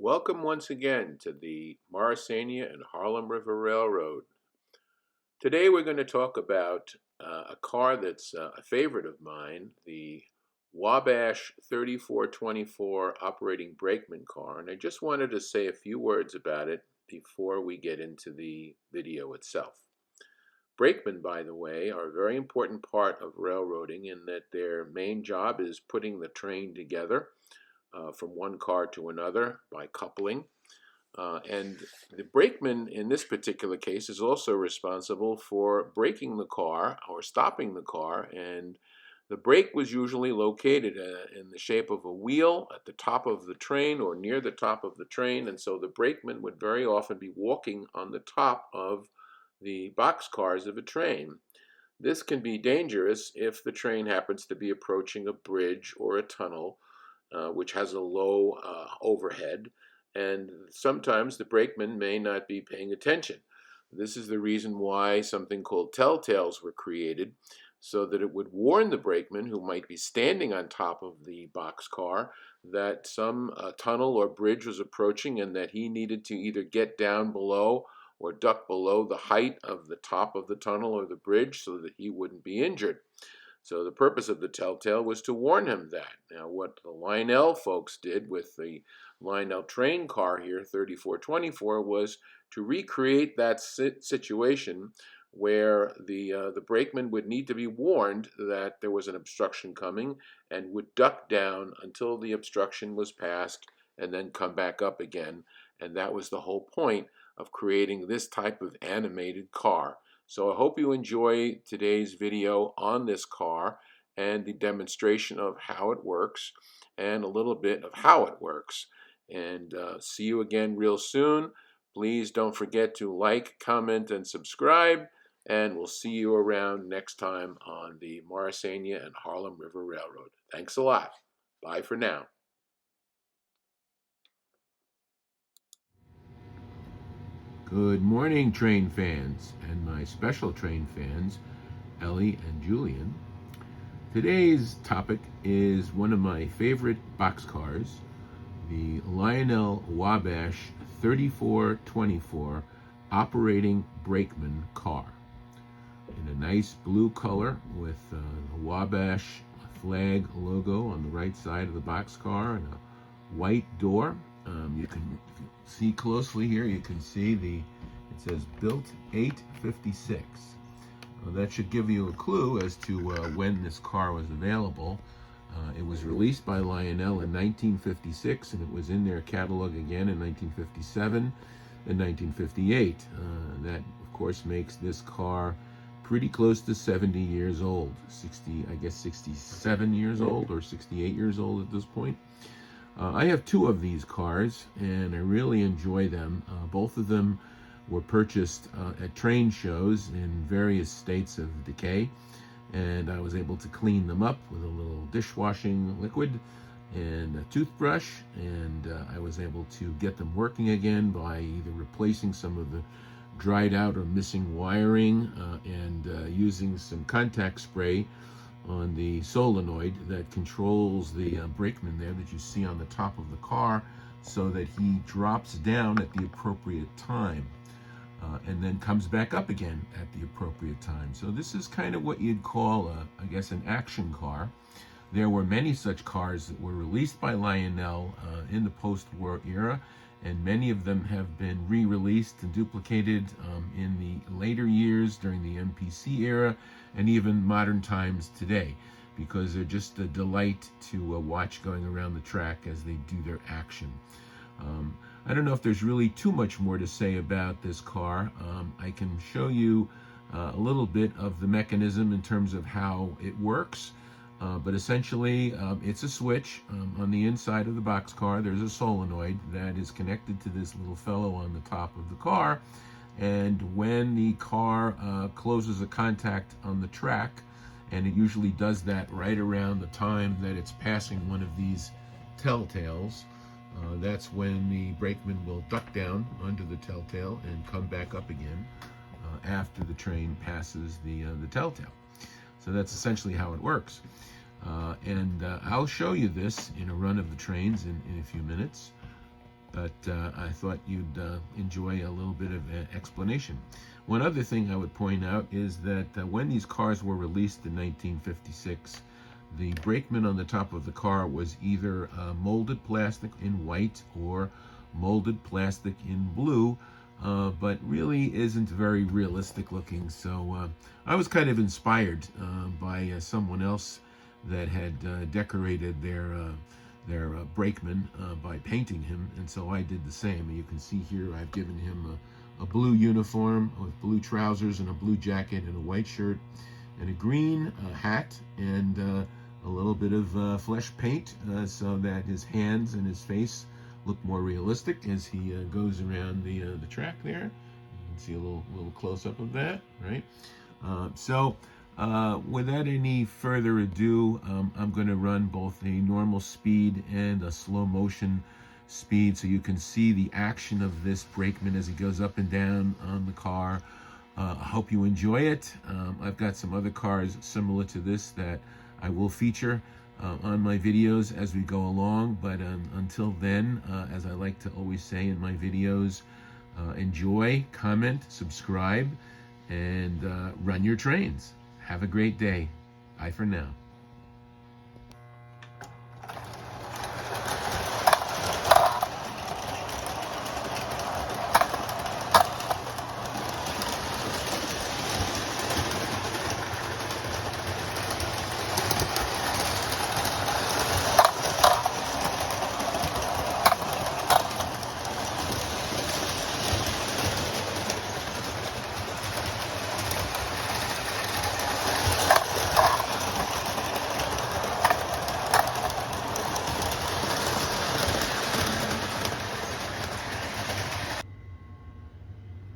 Welcome once again to the Morrisania and Harlem River Railroad. Today we're going to talk about a car that's a favorite of mine, the Wabash 3424 operating brakeman car, and I just wanted to say a few words about it before we get into the video itself. Brakemen, by the way, are a very important part of railroading in that their main job is putting the train together from one car to another by coupling. And the brakeman in this particular case is also responsible for braking the car or stopping the car. And the brake was usually located in the shape of a wheel at the top of the train or near the top of the train. And so the brakeman would very often be walking on the top of the boxcars of a train. This can be dangerous if the train happens to be approaching a bridge or a tunnel, which has a low overhead, and sometimes the brakeman may not be paying attention. This is the reason why something called telltales were created, so that it would warn the brakeman who might be standing on top of the boxcar that some tunnel or bridge was approaching and that he needed to either get down below or duck below the height of the top of the tunnel or the bridge so that he wouldn't be injured. So the purpose of the telltale was to warn him that. Now, what the Lionel folks did with the Lionel train car here, 3424, was to recreate that situation where the brakeman would need to be warned that there was an obstruction coming and would duck down until the obstruction was passed and then come back up again. And that was the whole point of creating this type of animated car. So I hope you enjoy today's video on this car and the demonstration of how it works and a little bit of how it works. And see you again real soon. Please don't forget to like, comment, and subscribe. And we'll see you around next time on the Morrisania and Harlem River Railroad. Thanks a lot. Bye for now. Good morning, train fans, and my special train fans, Ellie and Julian. Today's topic is one of my favorite boxcars, the Lionel Wabash 3424 operating brakeman car, in a nice blue color with the Wabash flag logo on the right side of the boxcar and a white door. You can see closely here, you can see it says built 856. That should give you a clue as to when this car was available. It was released by Lionel in 1956, and it was in their catalog again in 1957 and 1958. That, of course, makes this car pretty close to 70 years old. 67 years old or 68 years old at this point. I have two of these cars, and I really enjoy them. Both of them were purchased at train shows in various states of decay, and I was able to clean them up with a little dishwashing liquid and a toothbrush, and I was able to get them working again by either replacing some of the dried out or missing wiring and using some contact spray on the solenoid that controls the brakeman there that you see on the top of the car, so that he drops down at the appropriate time and then comes back up again at the appropriate time. So this is kind of what you'd call, I guess, an action car. There were many such cars that were released by Lionel in the post-war era, and many of them have been re-released and duplicated in the later years during the MPC era and even modern times today, because they're just a delight to watch going around the track as they do their action. I don't know if there's really too much more to say about this car. I can show you a little bit of the mechanism in terms of how it works. But essentially, it's a switch on the inside of the boxcar. There's a solenoid that is connected to this little fellow on the top of the car. And when the car closes a contact on the track, and it usually does that right around the time that it's passing one of these telltales, that's when the brakeman will duck down under the telltale and come back up again after the train passes the telltale. So that's essentially how it works. And I'll show you this in a run of the trains in a few minutes. but I thought you'd enjoy a little bit of explanation. One other thing I would point out is that when these cars were released in 1956, the brakeman on the top of the car was either molded plastic in white or molded plastic in blue, but really isn't very realistic looking. So I was kind of inspired by someone else that had decorated their brakeman by painting him, and so I did the same. And you can see here I've given him a blue uniform with blue trousers and a blue jacket and a white shirt and a green hat and a little bit of flesh paint so that his hands and his face look more realistic as he goes around the track there. You can see a little close-up of that, right? Without any further ado, I'm going to run both a normal speed and a slow motion speed so you can see the action of this brakeman as he goes up and down on the car. I hope you enjoy it. I've got some other cars similar to this that I will feature on my videos as we go along, but until then, as I like to always say in my videos, enjoy, comment, subscribe, and run your trains. Have a great day. Bye for now.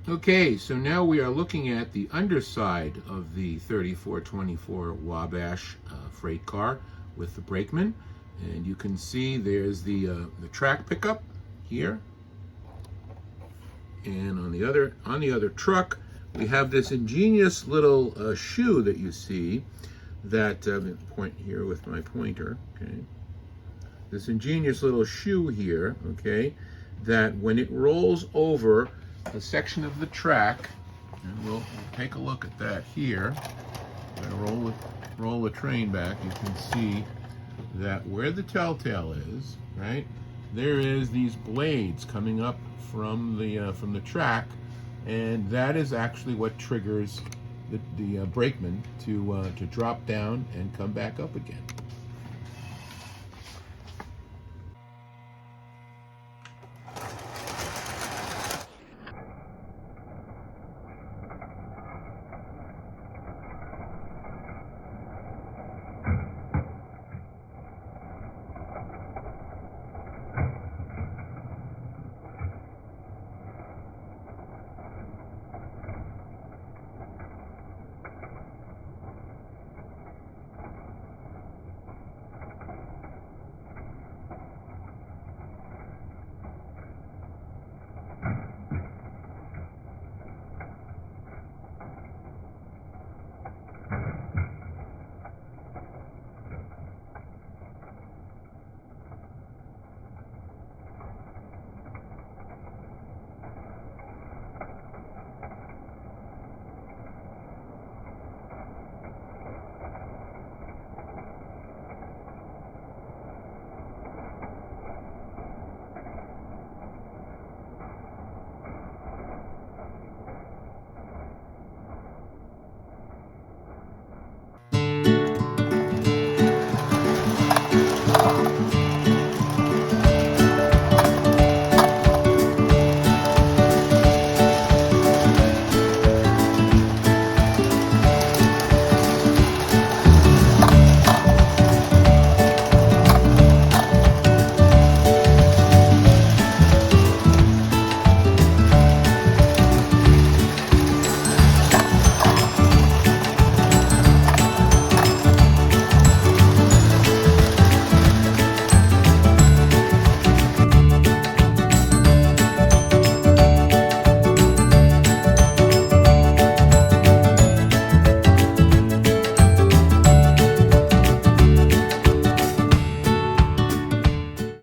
Okay, so now we are looking at the underside of the 3424 Wabash freight car with the brakeman, and you can see there's the track pickup here, and on the other truck we have this ingenious little shoe that you see that point here with my pointer. Okay, this ingenious little shoe here. Okay, that when it rolls over a section of the track, and we'll take a look at that here. I'm going to roll the train back. You can see that where the telltale is, right, there is these blades coming up from the track, and that is actually what triggers the brakeman to drop down and come back up again.